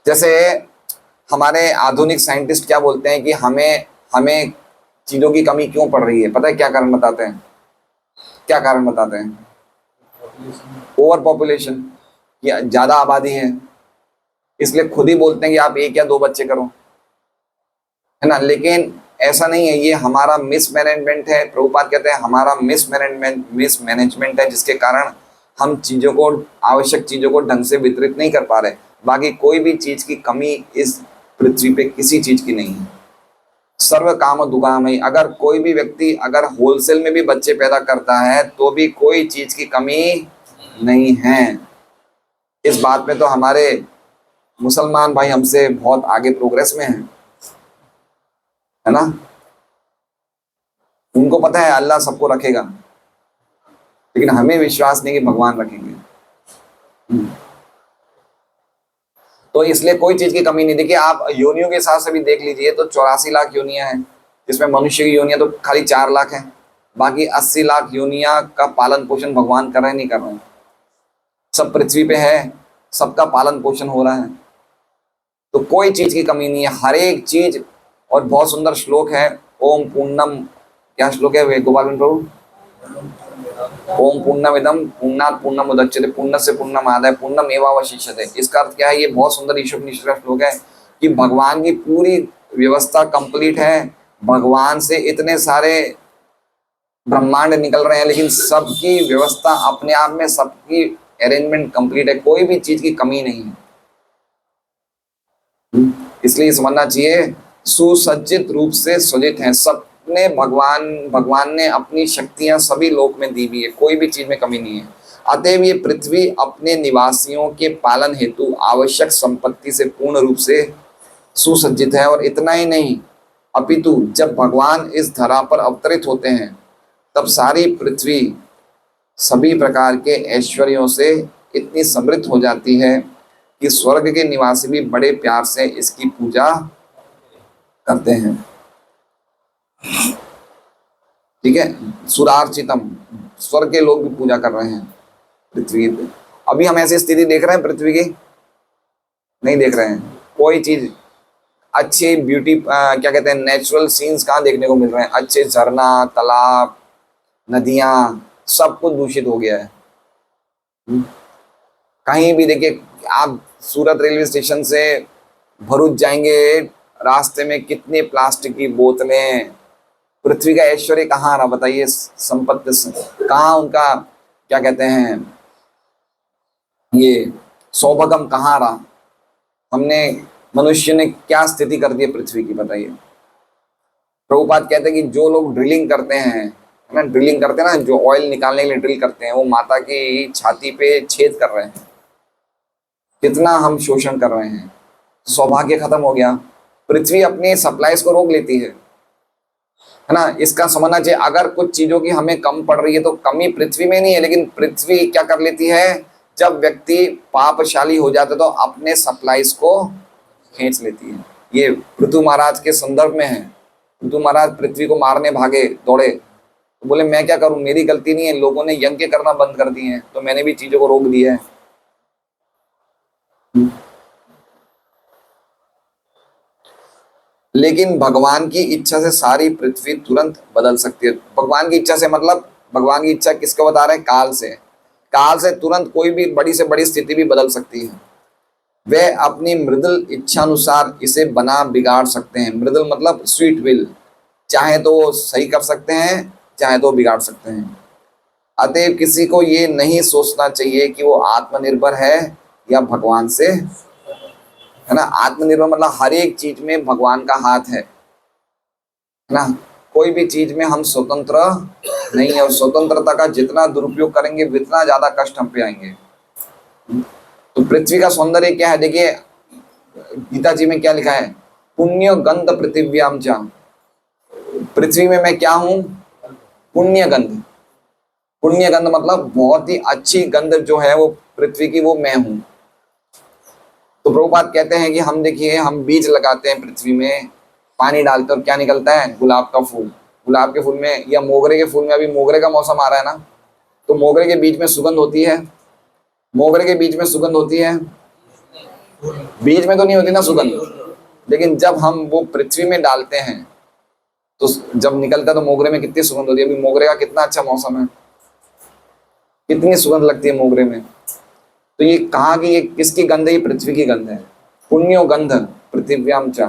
जैसे हमारे आधुनिक साइंटिस्ट क्या बोलते हैं कि हमें चीजों की कमी क्यों पड़ रही है? पता है क्या कारण बताते हैं? क्या कारण बताते हैं? ओवर पॉपुलेशन, या ज्यादा आबादी है, इसलिए खुद ही बोलते हैं कि आप 1 या 2 बच्चे करो, है ना। लेकिन ऐसा नहीं है, ये हमारा मिसमैनेजमेंट है। प्रभुपाद कहते हैं हमारा मिसमैनेजमेंट है, जिसके कारण हम चीजों को, आवश्यक चीजों को ढंग से वितरित नहीं कर पा रहे। बाकी कोई भी चीज की कमी इस पृथ्वी पे किसी चीज की नहीं है। सर्व काम दुकामयी, अगर कोई भी व्यक्ति अगर होलसेल में भी बच्चे पैदा करता है तो भी कोई चीज की कमी नहीं है। इस बात में तो हमारे मुसलमान भाई हमसे बहुत आगे प्रोग्रेस में हैं, है ना। उनको पता है अल्लाह सबको रखेगा, लेकिन हमें विश्वास नहीं कि भगवान रखेंगे। तो इसलिए कोई चीज की कमी नहीं। देखिए आप योनियों के हिसाब से भी देख लीजिए तो 84 लाख योनियां हैं, जिसमें मनुष्य की योनियां तो खाली 4 लाख हैं। बाकी 80 लाख योनियां का पालन पोषण भगवान कर रहे हैं, नहीं कर रहे हैं? सब पृथ्वी पे है, सबका पालन पोषण हो रहा है, तो कोई चीज की कमी नहीं है, हर एक चीज। और बहुत सुंदर श्लोक है, ओम पूर्णम, क्या श्लोक है वे गोपाल प्रभु? ओम पूर्णमिदं पूर्णात् पूर्णमुदच्यते पूर्णस्य पूर्णमादाय पूर्णमेवावशिष्यते। इसका अर्थ क्या है? ये बहुत सुंदर ईशोपनिषद का श्लोक है कि भगवान की पूरी व्यवस्था कंप्लीट है। भगवान से इतने सारे ब्रह्मांड निकल रहे हैं, लेकिन सबकी व्यवस्था अपने आप में, सबकी अरेंजमेंट कंप्लीट है, कोई भी चीज की कमी नहीं है। इसलिए समझना चाहिए सुसज्जित रूप से सज्जित हैं सब ने। भगवान ने अपनी शक्तियां सभी लोक में दी हुई है, कोई भी चीज में कमी नहीं है। अतएव ये पृथ्वी अपने निवासियों के पालन हेतु आवश्यक संपत्ति से पूर्ण रूप से सुसज्जित है। और इतना ही नहीं, अपितु जब भगवान इस धरा पर अवतरित होते हैं तब सारी पृथ्वी सभी प्रकार के ऐश्वर्यों से इतनी समृद्ध हो जाती है कि स्वर्ग के निवासी भी बड़े प्यार से इसकी पूजा करते हैं। ठीक है, सुरार्चितम, स्वर्ग के लोग भी पूजा कर रहे हैं पृथ्वी पे। अभी हम ऐसी स्थिति देख रहे हैं पृथ्वी की? नहीं देख रहे हैं। कोई चीज अच्छी ब्यूटी क्या कहते हैं, नेचुरल सीन्स कहाँ देखने को मिल रहे हैं? अच्छे झरना, तालाब, नदियां, सब कुछ दूषित हो गया है। कहीं भी देखिए आप, सूरत रेलवे स्टेशन से भरूच जाएंगे, रास्ते में कितनी प्लास्टिक की बोतलें। पृथ्वी का ऐश्वर्य कहाँ रहा बताइए? संपत्ति कहाँ, उनका क्या कहते हैं, ये सौभाग्य कहाँ रहा? हमने, मनुष्य ने क्या स्थिति कर दी है पृथ्वी की बताइए। प्रभुपाद कहते हैं कि जो लोग ड्रिलिंग करते हैं, है ना, ड्रिलिंग करते हैं ना, जो ऑयल निकालने के लिए ड्रिल करते हैं, वो माता की छाती पे छेद कर रहे हैं। कितना हम शोषण कर रहे हैं, सौभाग्य खत्म हो गया। पृथ्वी अपने सप्लाईज को रोक लेती है ना। इसका समझना चाहिए, अगर कुछ चीजों की हमें कम पड़ रही है तो कमी पृथ्वी में नहीं है, लेकिन पृथ्वी क्या कर लेती है, जब व्यक्ति पापशाली हो जाता है तो अपने सप्लाईज को खींच लेती है। ये पृथु महाराज के संदर्भ में है। पृथु महाराज पृथ्वी को मारने भागे, दौड़े, तो बोले मैं क्या करूं, मेरी गलती नहीं है, लोगों ने यज्ञ करना बंद कर दिए हैं तो मैंने भी चीजों को रोक दिया है। लेकिन भगवान की इच्छा से सारी पृथ्वी तुरंत बदल सकती है। भगवान की इच्छा से मतलब, भगवान की इच्छा किसको बता रहे हैं? काल से। काल से तुरंत कोई भी बड़ी से बड़ी स्थिति भी बदल सकती है। वे अपनी मृदुल इच्छानुसार इसे बना बिगाड़ सकते हैं। मृदुल मतलब स्वीट विल, चाहे तो वो सही कर सकते हैं, चाहे तो बिगाड़ सकते हैं। अतएव किसी को ये नहीं सोचना चाहिए कि वो आत्मनिर्भर है या भगवान से, है ना। आत्मनिर्भर मतलब हर एक चीज में भगवान का हाथ है ना। कोई भी चीज में हम स्वतंत्र नहीं है, और स्वतंत्रता का जितना दुरुपयोग करेंगे उतना ज्यादा कष्ट हम पे आएंगे। तो पृथ्वी का सौंदर्य क्या है? देखिए गीता जी में क्या लिखा है, पुण्य गंध पृथिव्याम च। पृथ्वी में मैं क्या हूं? पुण्य गंध। पुण्य गंध मतलब बहुत ही अच्छी गंध जो है वो पृथ्वी की, वो मैं हूं। तो प्रभुपाद कहते हैं कि हम देखिए, हम बीज लगाते हैं पृथ्वी में, पानी डालते हैं और क्या निकलता है? गुलाब का फूल। गुलाब के फूल में या मोगरे के फूल में, अभी मोगरे का मौसम आ रहा है ना, तो मोगरे के बीज में सुगंध होती है। मोगरे के बीज में सुगंध होती है, बीज में तो नहीं होती ना सुगंध, लेकिन जब हम वो पृथ्वी में डालते हैं तो जब निकलता है तो मोगरे में कितनी सुगंध होती है। अभी मोगरे का कितना अच्छा मौसम है, कितनी सुगंध लगती है मोगरे में। तो ये कहाँ की, ये किसकी गंध है? ये पृथ्वी की गंध है। पुण्यो गंध पृथिव्याम च।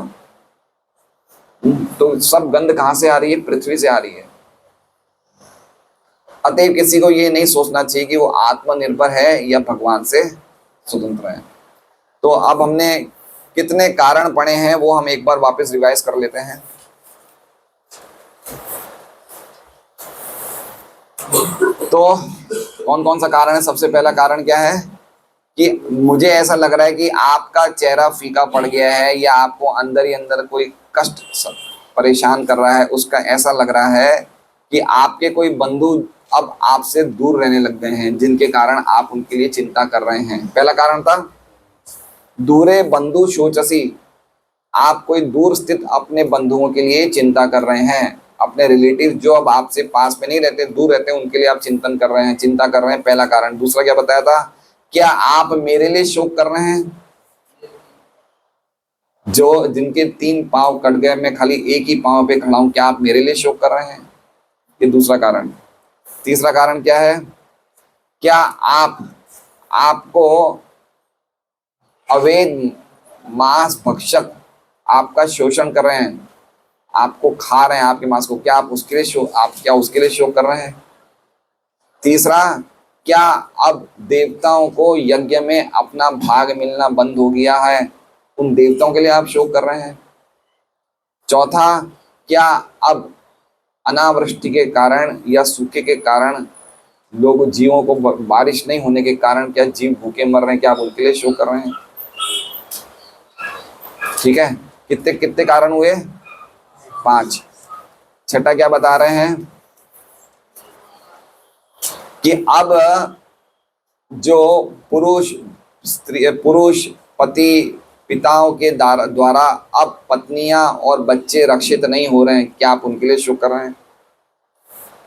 तो सब गंध कहाँ से आ रही है? पृथ्वी से आ रही है। अतएव किसी को ये नहीं सोचना चाहिए कि वो आत्मनिर्भर है या भगवान से स्वतंत्र है। तो अब हमने कितने कारण पढ़े हैं वो हम एक बार वापस रिवाइज कर लेते हैं। तो कौन कौन सा कारण है? सबसे पहला कारण क्या है कि मुझे ऐसा लग रहा है कि आपका चेहरा फीका पड़ गया है, या आपको अंदर ही अंदर कोई कष्ट परेशान कर रहा है। उसका ऐसा लग रहा है कि आपके कोई बंधु अब आपसे दूर रहने लग गए हैं, जिनके कारण आप उनके लिए चिंता कर रहे हैं। पहला कारण था दूरे बंधु शोचसी। आप कोई दूर स्थित अपने बंधुओं के लिए चिंता कर रहे हैं। अपने रिलेटिव जो अब आपसे पास में नहीं रहते, दूर रहते हैं, उनके लिए आप चिंतन कर रहे हैं, चिंता कर रहे हैं। पहला कारण। दूसरा क्या बताया था? क्या आप मेरे लिए शोक कर रहे हैं? जो जिनके 3 पांव कट गए, मैं खाली एक ही पांव पे खड़ा हूं, क्या आप मेरे लिए शोक कर रहे हैं? ये दूसरा कारण। तीसरा कारण क्या है? क्या आपको अवैध मांस भक्षक आपका शोषण कर रहे हैं, आपको खा रहे हैं आपके मांस को, क्या आप उसके लिए शोक कर रहे हैं? तीसरा, क्या अब देवताओं को यज्ञ में अपना भाग मिलना बंद हो गया है, उन देवताओं के लिए आप शोक कर रहे हैं? चौथा, क्या अब अनावृष्टि के कारण या सूखे के कारण, लोग जीवों को बारिश नहीं होने के कारण क्या जीव भूखे मर रहे हैं, क्या आप उनके लिए शोक कर रहे हैं? ठीक है, कितने कितने कारण हुए? 5। छठा क्या बता रहे हैं कि अब जो पुरुष पति पिताओं के द्वारा अब पत्नियां और बच्चे रक्षित नहीं हो रहे हैं, क्या आप उनके लिए शोक कर रहे हैं?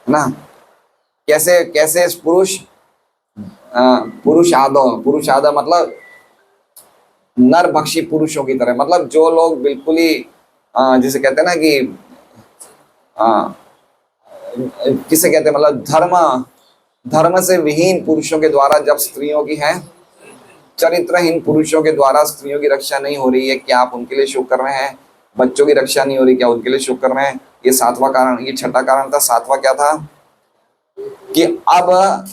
ना, कैसे कैसे पुरुष आदो मतलब नर भक्षी पुरुषों की तरह, मतलब जो लोग बिल्कुल ही जिसे कहते हैं ना कि किसे कहते हैं, मतलब धर्म से विहीन पुरुषों के द्वारा जब स्त्रियों की है, चरित्रहीन पुरुषों के द्वारा स्त्रियों की रक्षा नहीं हो रही है, क्या आप उनके लिए शोक कर रहे हैं? बच्चों की रक्षा नहीं हो रही, क्या उनके लिए शोक कर रहे हैं? ये सातवां कारण, ये छठा कारण था। सातवां क्या था कि अब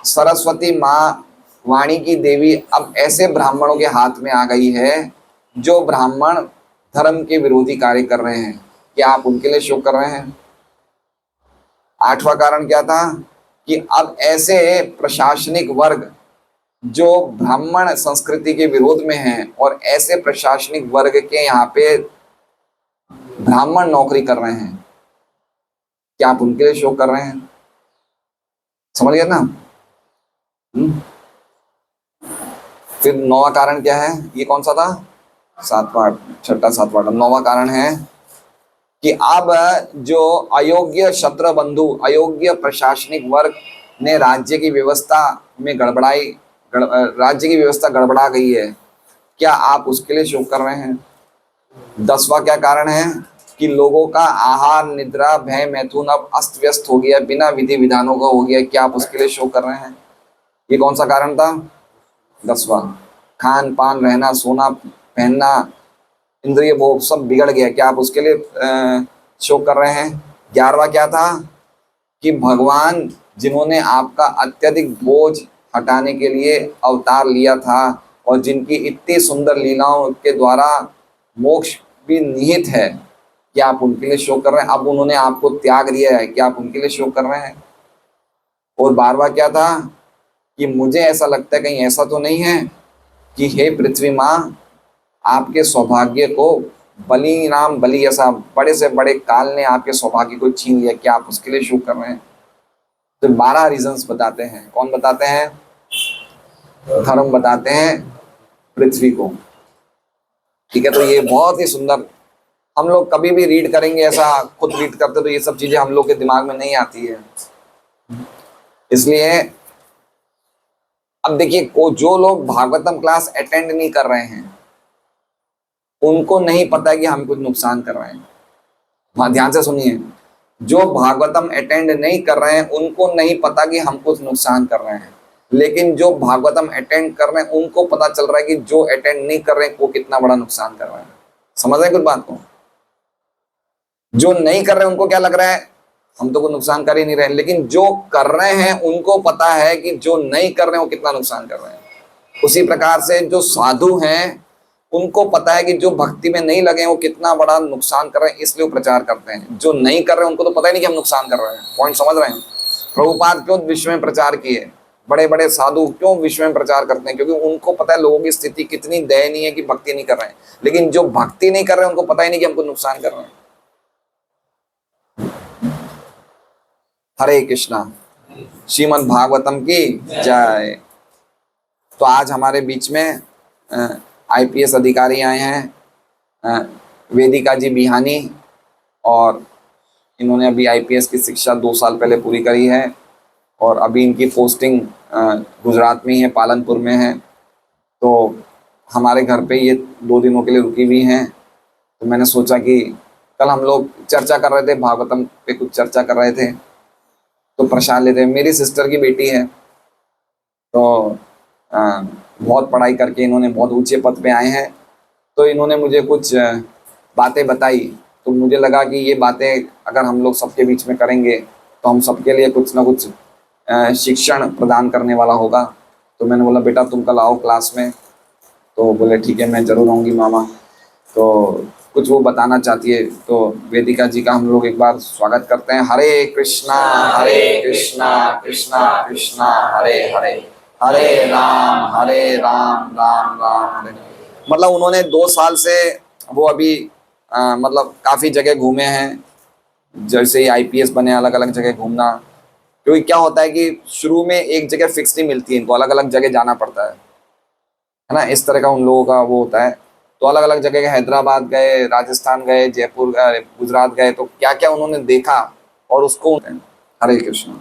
सरस्वती माँ वाणी की देवी अब ऐसे ब्राह्मणों के हाथ में आ गई है जो ब्राह्मण धर्म के विरोधी कार्य कर रहे हैं, क्या आप उनके लिए शोक कर रहे हैं? आठवां कारण क्या था कि अब ऐसे प्रशासनिक वर्ग जो ब्राह्मण संस्कृति के विरोध में हैं और ऐसे प्रशासनिक वर्ग के यहाँ पे ब्राह्मण नौकरी कर रहे हैं, क्या आप उनके लिए शोक कर रहे हैं? समझ गए ना? फिर नौवां कारण क्या है? ये कौन सा था? सातवां, छठा सातवां। नौवां कारण है कि अब जो अयोग्य क्षत्र बंधु, अयोग्य प्रशासनिक वर्ग ने राज्य की व्यवस्था में राज्य की व्यवस्था गड़बड़ा गई है, क्या आप उसके लिए शोक कर रहे हैं? 10वां क्या कारण है कि लोगों का आहार, निद्रा, भय, मैथुन अब अस्त व्यस्त हो गया, बिना विधि विधानों का हो गया, क्या आप उसके लिए शोक कर रहे हैं? ये कौन सा कारण था? 10वां। खान पान, रहना, सोना, पहनना, इंद्रिय भोग सब बिगड़ गया, क्या आप उसके लिए शोक कर रहे हैं? 11वां क्या था कि भगवान जिन्होंने आपका अत्यधिक बोझ हटाने के लिए अवतार लिया था और जिनकी इतनी सुंदर लीलाओं के द्वारा मोक्ष भी निहित है, क्या आप उनके लिए शोक कर रहे हैं? अब उन्होंने आपको त्याग दिया है, क्या आप उनके लिए शोक कर रहे हैं? और 12वां क्या था कि मुझे ऐसा लगता है कहीं ऐसा तो नहीं है कि हे पृथ्वी माँ, आपके सौभाग्य को बलि ऐसा बड़े से बड़े काल ने आपके सौभाग्य को छीन लिया, क्या आप उसके लिए शोक कर रहे हैं? तो 12 रीजंस बताते हैं। कौन बताते हैं? धर्म बताते हैं पृथ्वी को। ठीक है, तो ये बहुत ही सुंदर, हम लोग कभी भी रीड करेंगे, ऐसा खुद रीड करते तो ये सब चीजें हम लोग के दिमाग में नहीं आती है। इसलिए अब देखिए, को जो लोग भागवतम क्लास अटेंड नहीं कर रहे हैं उनको नहीं पता है कि हम कुछ नुकसान कर रहे हैं। हाँ, ध्यान से सुनिए, जो भागवतम अटेंड नहीं कर रहे हैं उनको नहीं पता कि हम कुछ नुकसान कर रहे हैं, लेकिन जो भागवतम अटेंड कर रहे हैं उनको पता चल रहा है कि जो अटेंड नहीं कर रहे हैं वो कितना बड़ा नुकसान कर रहे हैं। समझ रहे हैं कुछ बात को? जो नहीं कर रहे हैं उनको क्या लग रहा है, हम तो कोई नुकसान कर ही नहीं रहे, लेकिन जो कर रहे हैं उनको पता है कि जो नहीं कर रहे हैं वो कितना नुकसान कर रहे हैं। उसी प्रकार से जो साधु हैं उनको पता है कि जो भक्ति में नहीं लगे हैं वो कितना बड़ा नुकसान कर रहे हैं, इसलिए वो प्रचार करते हैं। जो नहीं कर रहे हैं उनको तो पता ही नहीं कि हम नुकसान कर रहे हैं। पॉइंट समझ रहे हैं? प्रभुपाद क्यों विश्व में प्रचार किए, बड़े बड़े साधु क्यों विश्व में प्रचार करते हैं? क्योंकि उनको पता है लोगों की स्थिति कितनी दयनीय है कि भक्ति नहीं कर रहे हैं, लेकिन जो भक्ति नहीं कर रहे हैं उनको पता ही नहीं कि हमको नुकसान कर रहे हैं। हरे कृष्णा, श्रीमद् भागवतम की जय। तो आज हमारे बीच में आईपीएस अधिकारी आए हैं, वेदिका जी बिहानी, और इन्होंने अभी आईपीएस की शिक्षा 2 साल पहले पूरी करी है और अभी इनकी पोस्टिंग गुजरात में ही है, पालनपुर में है। तो हमारे घर पे ये 2 दिनों के लिए रुकी हुई हैं। तो मैंने सोचा कि कल हम लोग चर्चा कर रहे थे, भागवतम पे कुछ चर्चा कर रहे थे, तो प्रसाद लेते हैं। मेरी सिस्टर की बेटी है, तो बहुत पढ़ाई करके इन्होंने बहुत ऊंचे पद पे आए हैं। तो इन्होंने मुझे कुछ बातें बताई, तो मुझे लगा कि ये बातें अगर हम लोग सबके बीच में करेंगे तो हम सबके लिए कुछ ना कुछ शिक्षण प्रदान करने वाला होगा। तो मैंने बोला बेटा तुम कल आओ क्लास में। तो बोले ठीक है, मैं ज़रूर आऊँगी मामा। तो कुछ वो बताना चाहती है, तो वेदिका जी का हम लोग एक बार स्वागत करते हैं। हरे कृष्णा कृष्णा कृष्णा हरे हरे, हरे राम राम राम हरे। मतलब उन्होंने 2 साल से वो अभी मतलब काफ़ी जगह घूमे हैं, जैसे ही आईपीएस बने अलग अलग जगह घूमना। क्योंकि क्या होता है कि शुरू में एक जगह फिक्स नहीं मिलती है, इनको अलग अलग जगह जाना पड़ता है ना, इस तरह का उन लोगों का वो होता है। तो अलग अलग जगह गए, हैदराबाद गए, राजस्थान गए, जयपुर गए, गुजरात गए, तो क्या क्या उन्होंने देखा और उसको हरे कृष्ण।